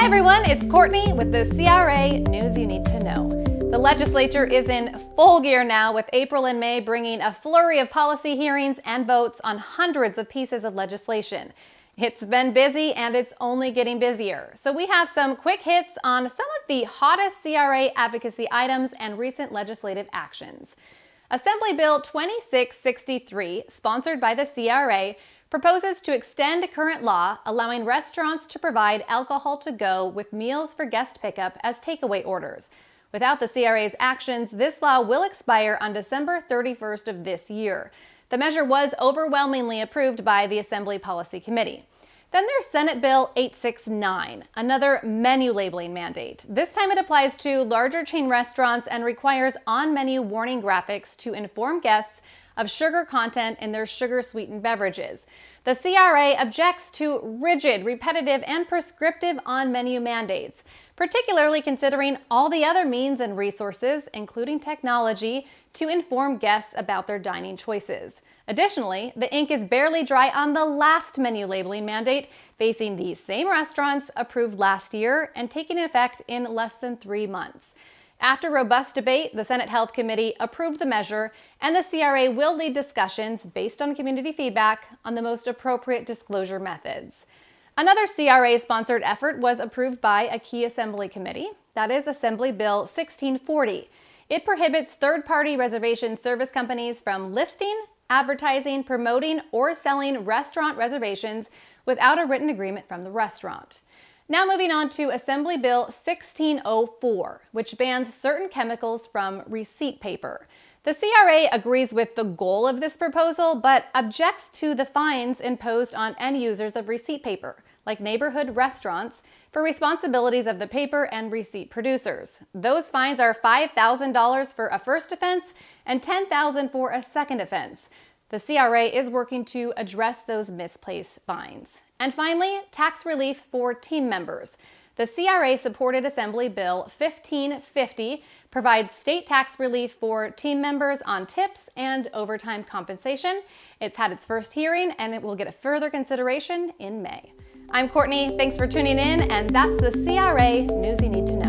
Hi everyone, it's Courtney with the CRA News You Need to Know. The legislature is in full gear now, with April and May bringing a flurry of policy hearings and votes on hundreds of pieces of legislation. It's been busy and it's only getting busier. So we have some quick hits on some of the hottest CRA advocacy items and recent legislative actions. Assembly Bill 2663, sponsored by the CRA, proposes to extend current law allowing restaurants to provide alcohol to go with meals for guest pickup as takeaway orders. Without the CRA's actions, this law will expire on December 31st of this year. The measure was overwhelmingly approved by the Assembly Policy Committee. Then there's Senate Bill 869, another menu labeling mandate. This time it applies to larger chain restaurants and requires on-menu warning graphics to inform guests of sugar content in their sugar-sweetened beverages. The CRA objects to rigid, repetitive, and prescriptive on-menu mandates, particularly considering all the other means and resources, including technology, to inform guests about their dining choices. Additionally, the ink is barely dry on the last menu labeling mandate, facing these same restaurants, approved last year and taking effect in less than 3 months. After robust debate, the Senate Health Committee approved the measure, and the CRA will lead discussions based on community feedback on the most appropriate disclosure methods. Another CRA-sponsored effort was approved by a key Assembly committee. That is Assembly Bill 1640. It prohibits third-party reservation service companies from listing, advertising, promoting, or selling restaurant reservations without a written agreement from the restaurant. Now moving on to Assembly Bill 1604, which bans certain chemicals from receipt paper. The CRA agrees with the goal of this proposal, but objects to the fines imposed on end users of receipt paper, like neighborhood restaurants, for responsibilities of the paper and receipt producers. Those fines are $5,000 for a first offense and $10,000 for a second offense. The CRA is working to address those misplaced fines. And finally, tax relief for team members. The CRA supported Assembly Bill 1550, provides state tax relief for team members on tips and overtime compensation. It's had its first hearing and it will get a further consideration in May. I'm Courtney, thanks for tuning in, and that's the CRA News You Need to Know.